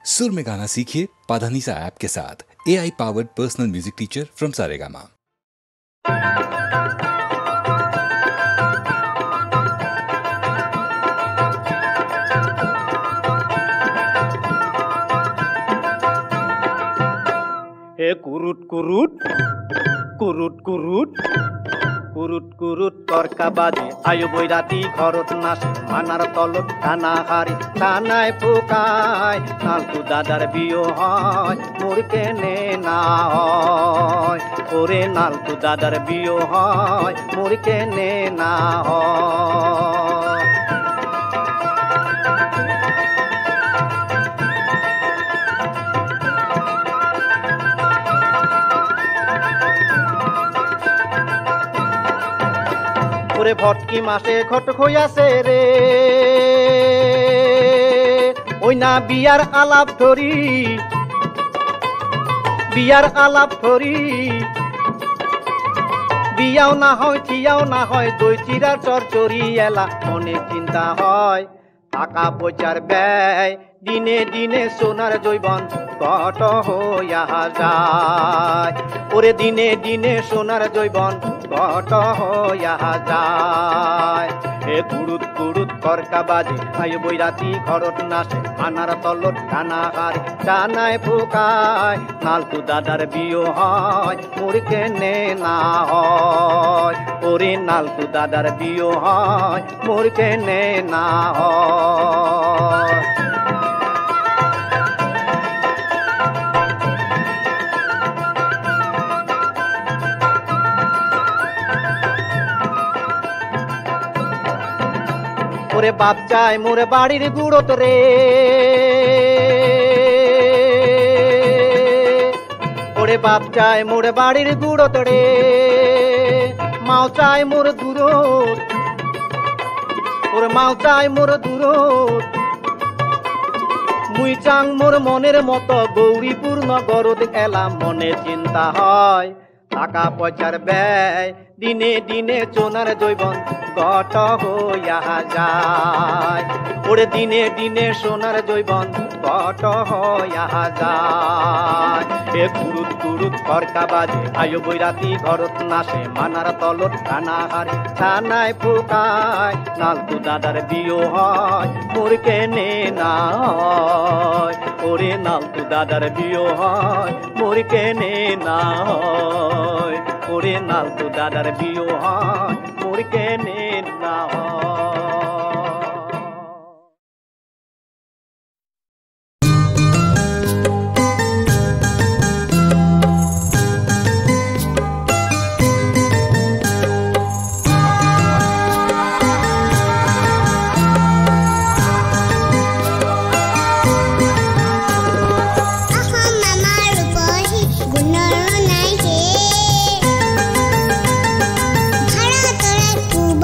सुर में गाना सीखिए पाधानीसा ऐप के साथ। AI powered personal music teacher from Saregama. ए कुरुट कुरुट कुरुट कुरुट कुरुट कुरुट तर्का बाजे आयो बैराती घरत नाचे मानार तलत खाना हारी कानाय फुकाय नालकु दादार बियो হয় मोर केने ना হয় ओरे नालकु दादार बियो হয় मोर केने ना হয় ওরে ভটকি মাসে ঘটক হইয়াছে রে ওই না বিয়ার আলাপ ধরি বিয়াও না হয় ঠিয়াও না হয় দই চিরার চরচরি এলা মনে চিন্তা হয় টাকা পয়সার ব্যয় দিনে দিনে সোনার জৈবন কট হইয়া যায় ওরে দিনে দিনে সোনার জৈবন কট হইয়া যায় এ কুড়ুত কুড়ুত তর্কা বাজে আয় বৈরাতি ঘরত নাচে মানার তলত টানা হারি টানায় ফুকায় নালকু দাদার বিয়ে হয় মোর কেনে না হয় ওরে নালকু দাদার বিয়ে হয় মোর কেনে না হয় ওরে বাপ চাই মোর বাড়ির গুড়ত রে ওরে বাপ চাই মোর বাড়ির গুড়ত রে মাও চাই মোর দূরত ওরে মাও চাই মোর দূরত মুই চাং মোর মনের মতো গৌরীপুর নগরত এলাম মনে চিন্তা হয় টাকা পয়সার ব্যয় দিনে দিনে সোনার জৈবন গট হইয়া যায় ওরে দিনে দিনে সোনার জৈবন গট হইয়া যায় এ কুরুত কুরুত তর্কা বাজে আয়ো বৈরাতি ঘরত নাচে মানার তলত খানা হারি ছানায় ফুকায় নালকু দাদার বিয়ে হয় মোর কেনে না হয় ওরে নালকু দাদার বিয়ে হয় মোর কেনে না হয় ওরে নালকু দাদার বিয়ে হয় মোর কেনে না হয় ভাড়া তোরা খুব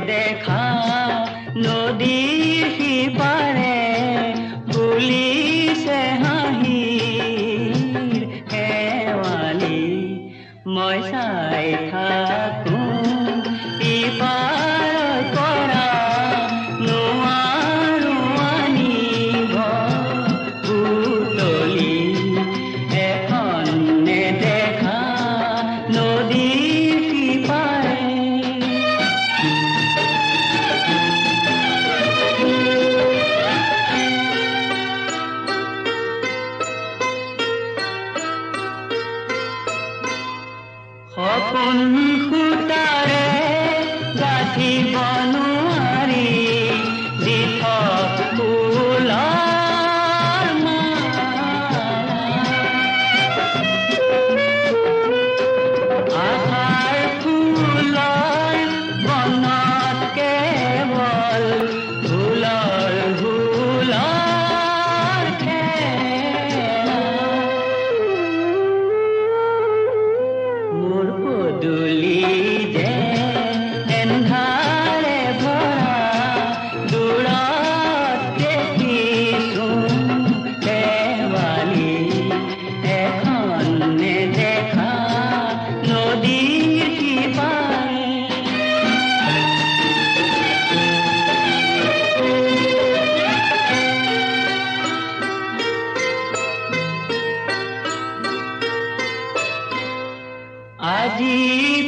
দেখা নদীৰ সিপাৰে বুলিছে হাঁহিৰ শেৱালি মই চাই থাকো ইপাৰৰ পৰা নোৱাৰো আনিব বুটলি এখন নেদেখা নদীৰ সিপাৰে সপোন সূতাৰে গাঁঠিব নোৱাৰি দিঠক ফুলৰ আশাৰ ফুলৰ বনত কেৱল ফুলৰ ফুলৰ খেলা মোৰ পদূলি যে এন্ধাৰে ভৰা দূৰত দেখিছোঁ শেৱালি এখন নেদেখা নদীৰ সিপাৰে আজি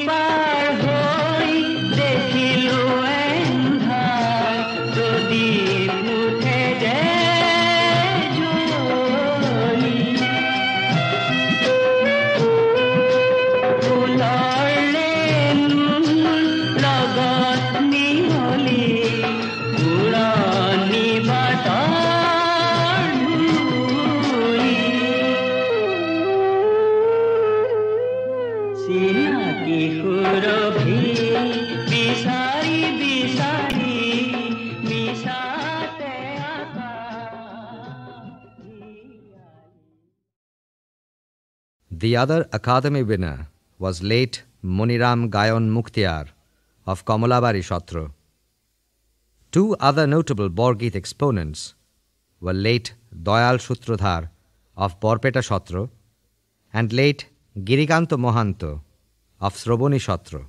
পাৰ হৈ দেখিলো এন্ধাৰ যদি মুঠে যে জ্বলি ফুলৰ ৰেণুৰ লগত মিহলি উৰণি বাটৰ ধূলি চিনাকি সুৰভি বিচাৰি বিচাৰি মিছাতে The other Academy winner was late Muniram Gayon Mukhtiar of Kamalabari Shatra. Two other notable Borgit exponents were late Doyal Shutrudhar of Borpeta Shatra and late Girikanto Mohanto of Sroboni Shatra.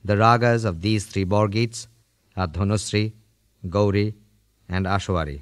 The ragas of these three Borgits are Dhanusri, Gauri and Ashwari.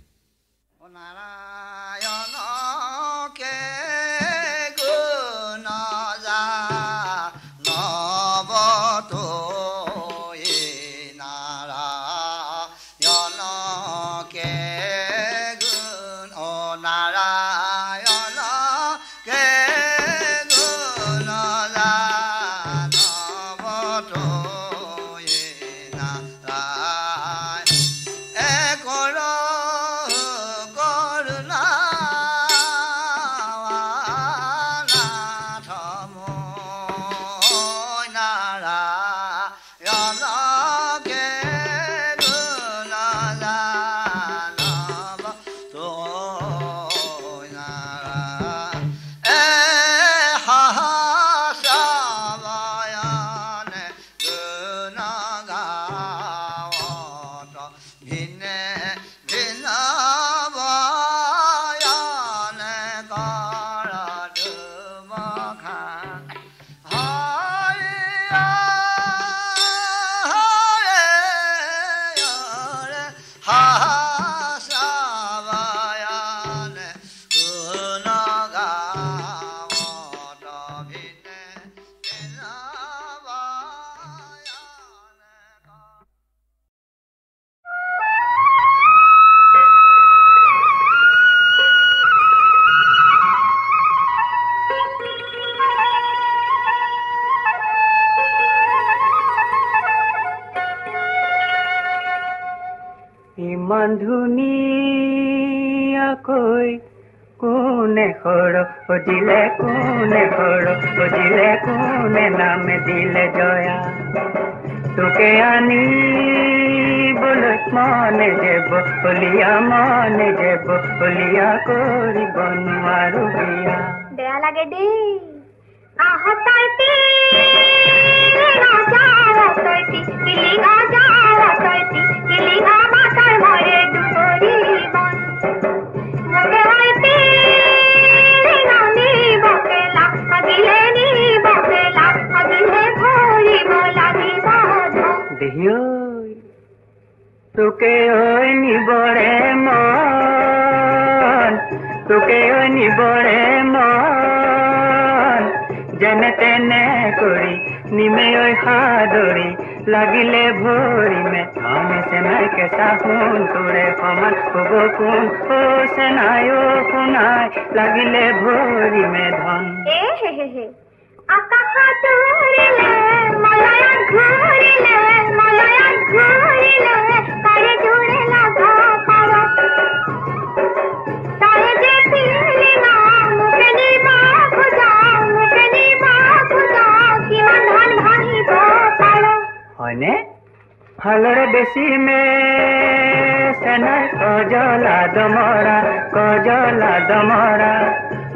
ইমান ধুনীয়াকৈ কোনে খৰ দিলে কোনে খৰ দিলে কোনে নাম দিলে জয়া তোকে আনিবলৈ মনে যাব বলিয়া কৰিব নোৱাৰো বিয়া বেয়া লাগে দেই আহতাইতি ৰাজা ৰাজতাইতি কিলি আজা অতয়তি কিলিঙা মাতার মরে দুবরি বন মোকে হইতে নামি বকেলা আগিলে নি বকেলা আগিলে ভরিব লাগিব দেহিও তোকে ওই নিবরে মন তোকে ওই নিবরে মন যেনে তেনে করি নিমে ওই সাদরি লাগিলে ভৰি মে আমি সেনাই কেঁচা শুন তোৰে সমান হব কোন ও সেনাই ও শুনাই লাগিলে ভৰি মে ধন এ হে হে হে আকাশ তুৰিলে মলয়া ঘূৰিলে তাৰে জোৰে লাগা পাৰ তাৰে যে পিলিঙা মোকে নিবা খোজা কিমান ধন ভাঙিব পাৰ হয়নে হালৰে বেছি মে সেনাই কজলা দমৰা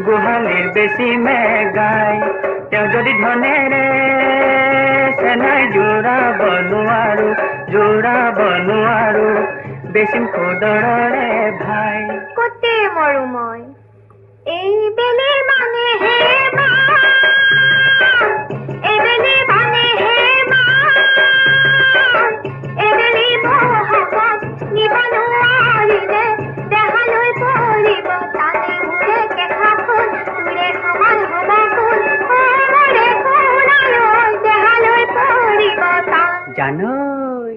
গোহালিৰ বেছি মে গাই তেওঁ যদি ধনেৰে সেনাই জোৰাব নোৱাৰো বেছিম খোদৰৰে ভাই কতে মৰো মই এই বেলি মানে হে মা এবেলি মানে হে মা এবেলি বহাগত নিবানুৱাৰিলে দেহালৈ পৰিব তানে মোৰে কেঁচা ফুল তোৰে সমান হবা ফুল মোৰে সোণালৈ দেহালৈ পৰিব তান জানৈ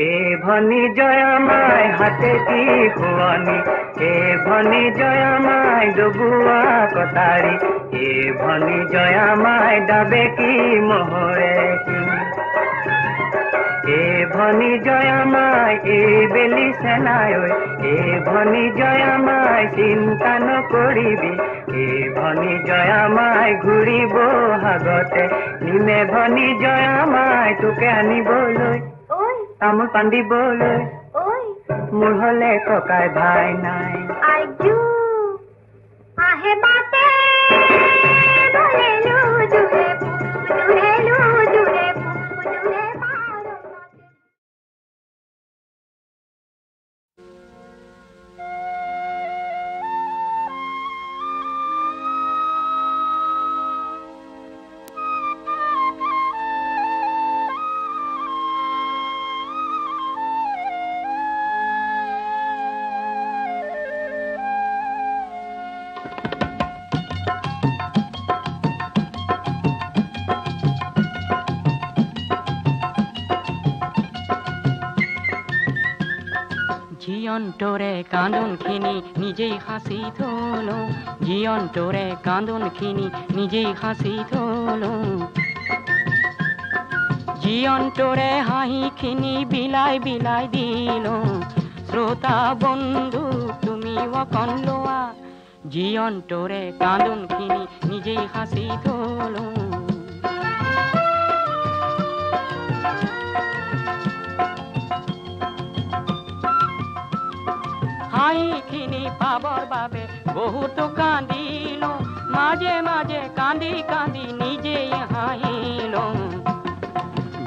এ ভনী জয়মাই হাতে দি শুৱনি এ ভনী জয়মাই ডবুৱা কটাৰী এ ভনী জয়মাই ডাবে কি মোহৰে এ ভনী জয়মাই এই বেলি সেনাই এ ভনী জয়মাই চিন্তা নকৰিবি এ ভনী জয়মাই ঘূৰিব আগতে নিমে ভনী জয়মাই তোকে আনিবলৈ তামোল পাণ দিবলৈ মোৰ হলে ককাই ভাই নাই আইজু আহে বাটে বলেলু জুৰে জীয়ন্তৰে কান্দোনখিনি নিজেই সাঁচি থলো জীয়ন্তৰে কান্দোনখিনি নিজেই সাঁচি থলো জীয়ন্তৰে হাঁহিখিনি বিলাই দিলো শ্ৰোতা বন্ধু তুমি অকণ লোৱা জীয়ন্তৰে কান্দোনখিনি নিজেই সাঁচি থলো হাঁহিখিনি পাবৰ বাবে বহুতো কান্দিলো মাজে মাজে কান্দি নিজেই হাঁহিলো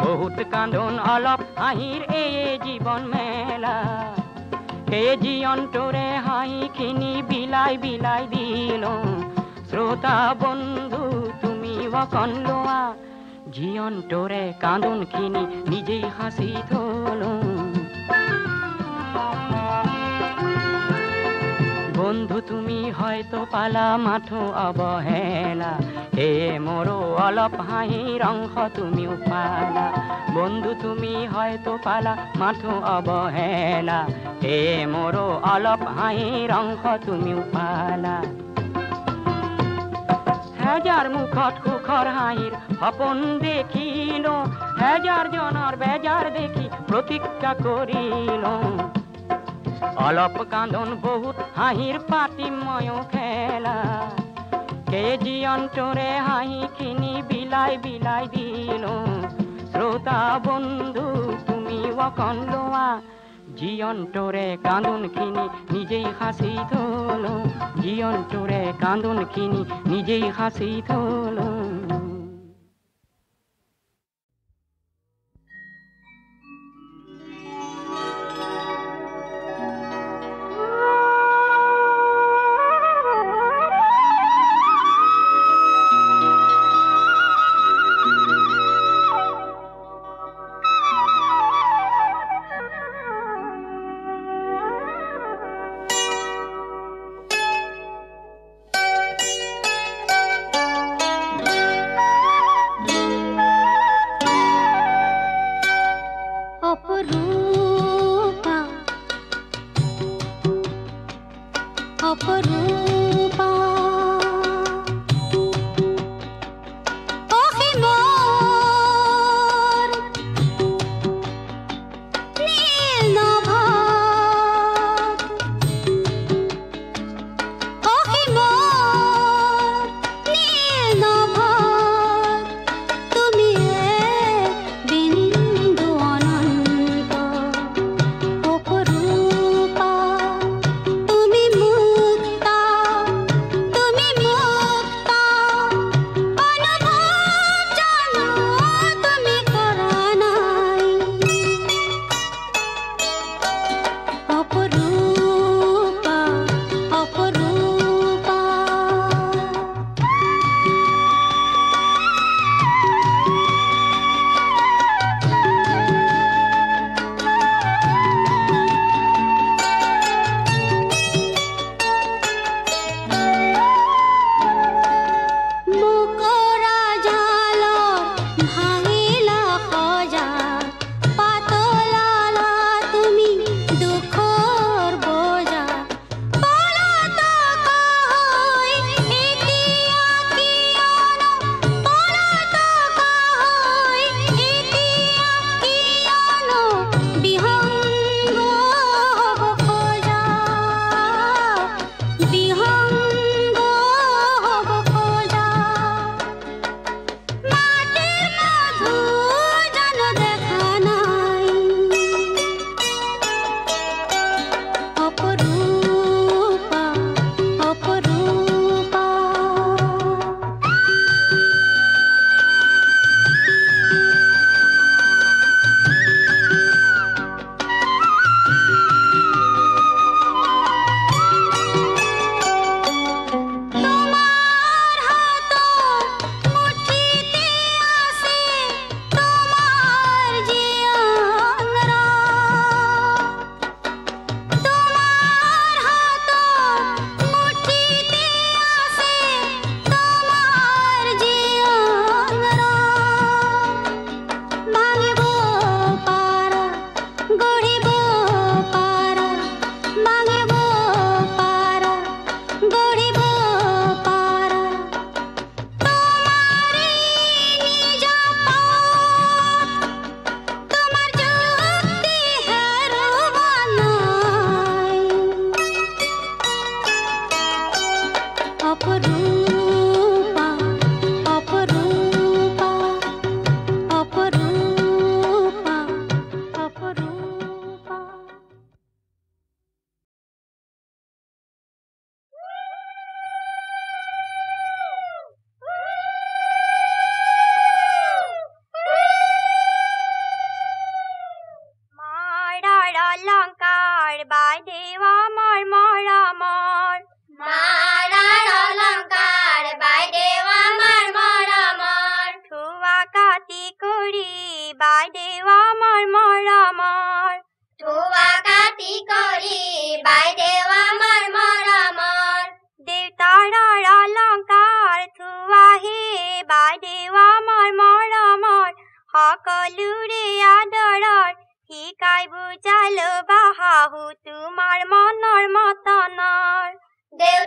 বহুত কান্দোন অলপ হাঁহিৰ এই জীৱন মেলা সেই জীয়ন্তৰে হাঁহিখিনি বিলাই দিলো শ্ৰোতা বন্ধু তুমি অকণ লোৱা জীয়ন্তৰে কান্দোনখিনি নিজেই সাঁচি থলো বন্ধু তুমি হয়তো পালা মাথো অৱহেলা হে মোৰো অলপ হাঁহিৰ অংশ তুমিও পালা বন্ধু তুমি হয়তো পালা মাথো অৱহেলা হে মোৰো অলপ হাঁহিৰ অংশ তুমিও পালা হেজাৰ মুখত সুখৰ হাঁহিৰ সপোন দেখিলো হেজাৰ জনৰ বেজাৰ দেখি প্ৰতিজ্ঞা কৰিলো অলপ কান্দোন বহুত হাঁহিৰ পাতি ময়ো খেলা সেই জীয়ন্তৰে হাঁহিখিনি বিলাই দিলো শ্ৰোতা বন্ধু তুমি অকণ লোৱা জীয়ন্তৰে কান্দোনখিনি নিজেই সাঁচি থলো জীয়ন্তৰে কান্দোনখিনি নিজেই সাঁচি থলো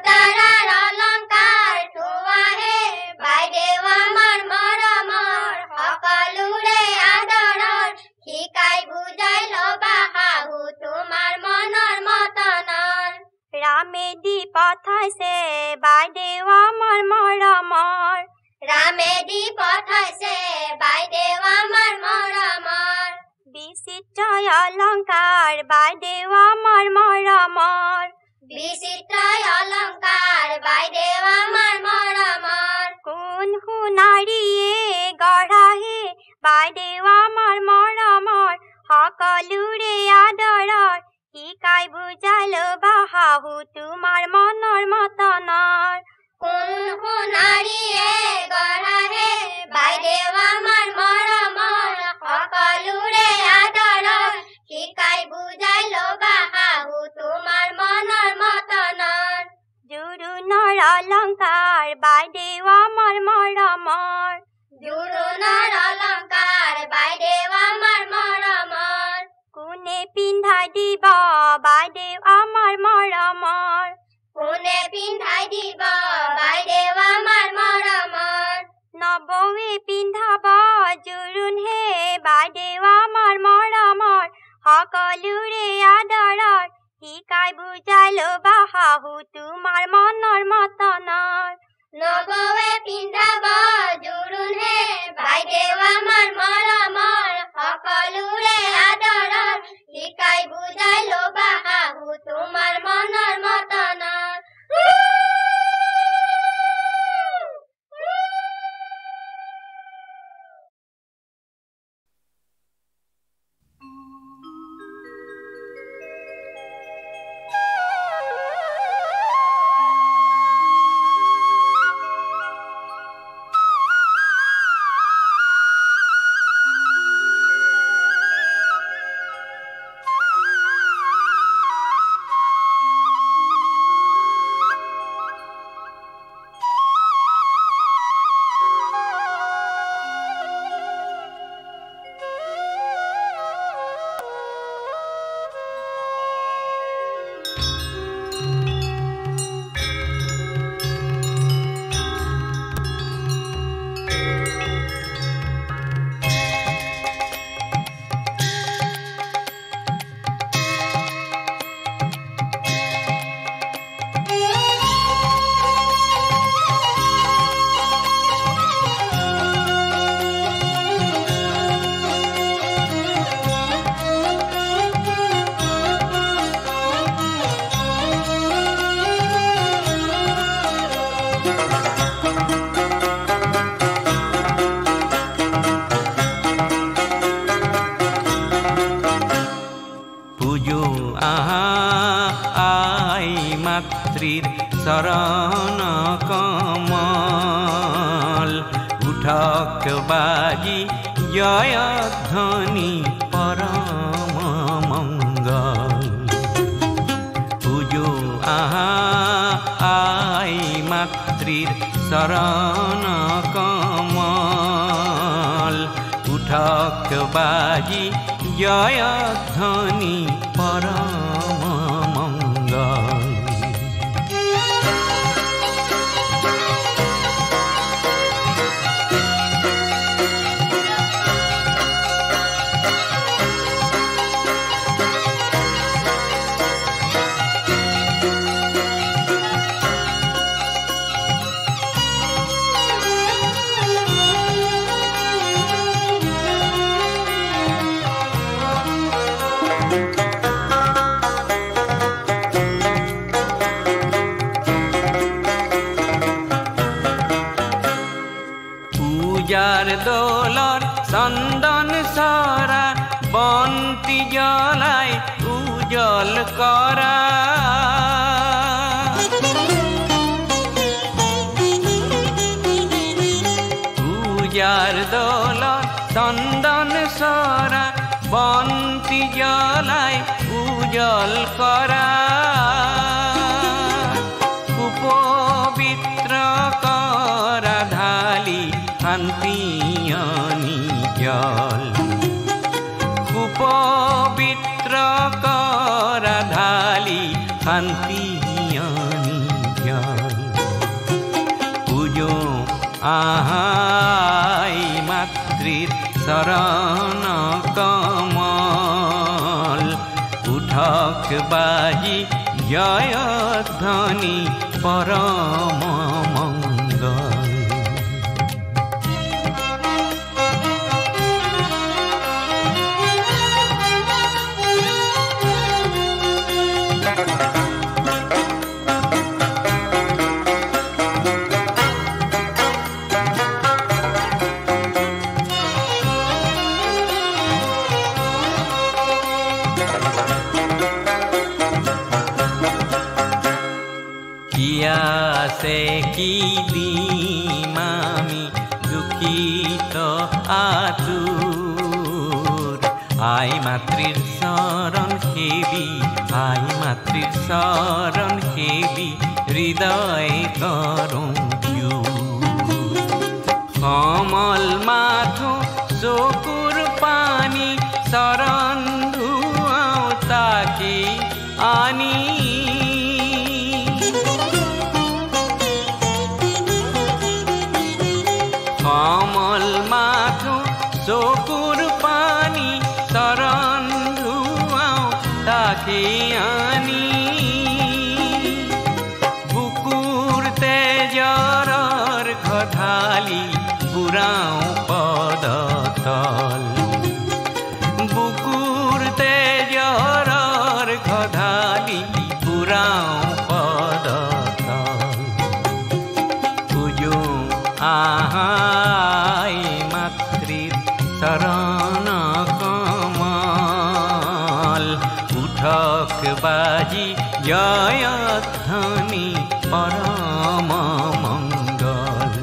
অৱতাৰৰ অলংকাৰ থোৱাহে বাইদেউ আমাৰ মৰমৰ সকলোৰে আদৰৰ শিকাই বুজাই ল'বা শাহু তোমাৰ মনৰ মতনৰ ৰামে দি পঠাইছে বাইদেউ আমাৰ মৰমৰ ৰামে দি পঠাইছে বাইদেউ আমাৰ মৰমৰ বিচিত্ৰ অলংকাৰ বাইদেউ আমাৰ মৰমৰ বিচিত্ৰ অলংকাৰ বাইদেউ আমাৰ মৰমৰ কোন সোণাৰীয়ে গঢ়াহে বাইদেউ আমাৰ মৰমৰ সকলোৰে আদৰৰ শিকাই বুজাই ল'বা শাহু তোমাৰ মনৰ মতনৰ কোন সোণাৰীয়ে গঢ়াহে বাইদেউ আমাৰ মৰমৰ সকলোৰে আদৰৰ শিকাই বুজাই ল'বা শাহু তোমাৰ মনৰ মতনৰ জোৰোণৰ অলংকাৰ বাইদেউ আমাৰ মৰমৰ জোৰোণৰ অলংকাৰ বাইদেউ আমাৰ মৰমৰ কোনে পিন্ধাই দিব বাইদেউ আমাৰ মৰমৰ কোনে পিন্ধাই দিব বাইদেউ আমাৰ মৰমৰ নবৌৱে পিন্ধাব জোৰোণ হে বাইদেউ আমাৰ মৰমৰ সকলোৰে আদৰৰ শিকাই বুজাই ল'বা শাহু তোমাৰ মনৰ মতনৰ নবৌৱে পিন্ধাব জোৰোণ হে বাইদেউ আমাৰ মৰমৰ সকলোৰে আদৰৰ শিকাই বুজাই ল'বা শাহু তোমাৰ মনৰ মতনৰ शरण कमल उठक बाजी जय ध्वनि परम मंगल पूजो आई मातृर शरण कमल उठक बाजी जय ध्वनि परम मंगल দোলর চন্দন সরা বন্তি জ্বলাই উজ্জ্বল করা পূজার দোলর চন্দন সরা বন্তি জ্বলাই উজ্জ্বল করা উপবিত্র করা ঢালি শান্তিয়নি জল উপবিত্র করা ঢালি শান্তিয়নি জল আহাই মাতৃৰ চৰণ কমল উঠক বাজি জয়ধ্বনি পৰম মঙ্গল। আছে কি দিম আমি দুখিত আতুৰ আই মাতৃৰ চৰণ সেবি আই মাতৃৰ চৰণ সেবি হৃদয় কৰোঁ কমল মাথো চকুৰ পানী চৰণ ধুৱাওঁ তাকে আনি কমল মাথো চকুৰ পানী চৰণ ধুৱাওঁ তাকে আনি বুকুৰ তেজৰৰ ঘধালি বুঢ়াওঁ পদতল বুকুৰ তেজৰৰ ঘধালি বুঢ়াওঁ পদতল পূজো আহাই মাতৃৰ চৰণ কমল উঠক বাজি জয়ধ্বনি পৰম মঙ্গল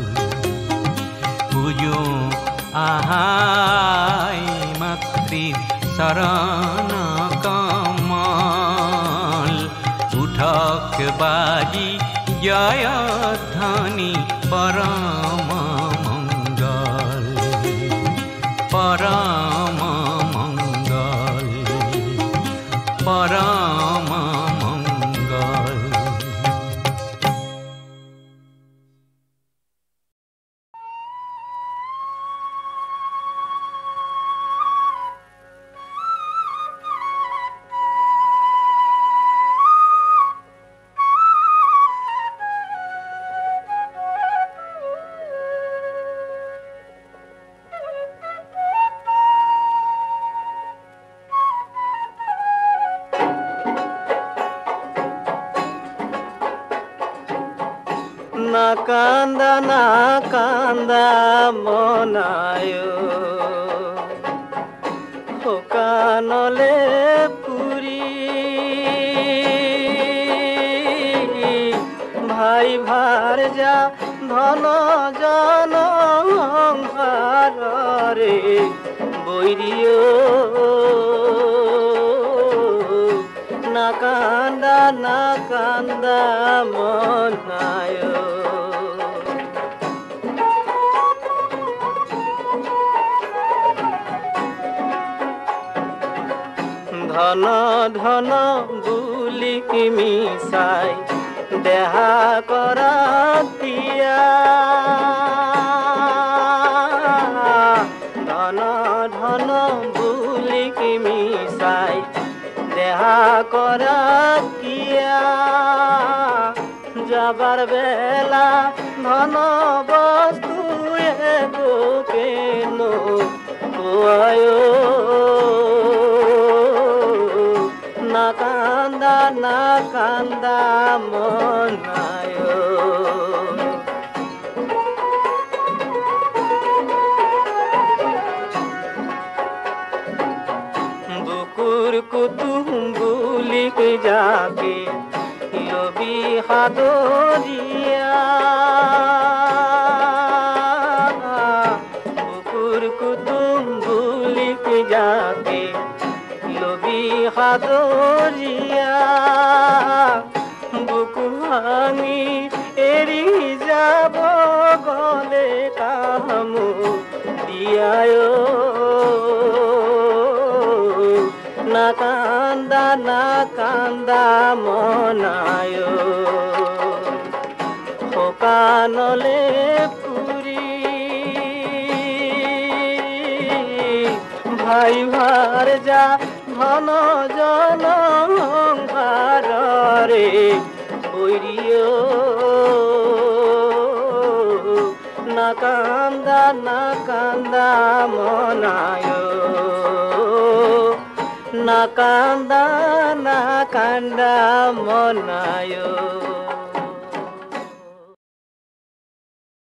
পূজো আহাই মাতৃৰ চৰণ কমল উঠক বাজি জয়ধ্বনি পৰম মঙ্গল পৰম মঙ্গল পৰম মঙ্গল। না কান্দা মনায় কানলে পুরি ভাই ভার যা ধন জন রে বৈরিয় না কান্দা মনায় ধন ধন বুলি মিশাই দেহা কৰা তিয়া ধন ধন বুলি মিশাই দেহা কৰা কিয়া যাবার বেলা ধন বস্তু এগো কেন কোয় না কান্দা মনায় বুকুর কুতুম বুলি যাকে লবি হাদরিয়া বুকুর কুতুম বুলি যাকে লবি হাদরিয়া বুকু ভাঙি এৰি যাব গলে কামু দিয়ায় না কান্দা মনায় কানলে পুরি ভাই ভার যা ধন জন ভারে বৈরিয় না কান্দা মনায় না কান্দা মনায়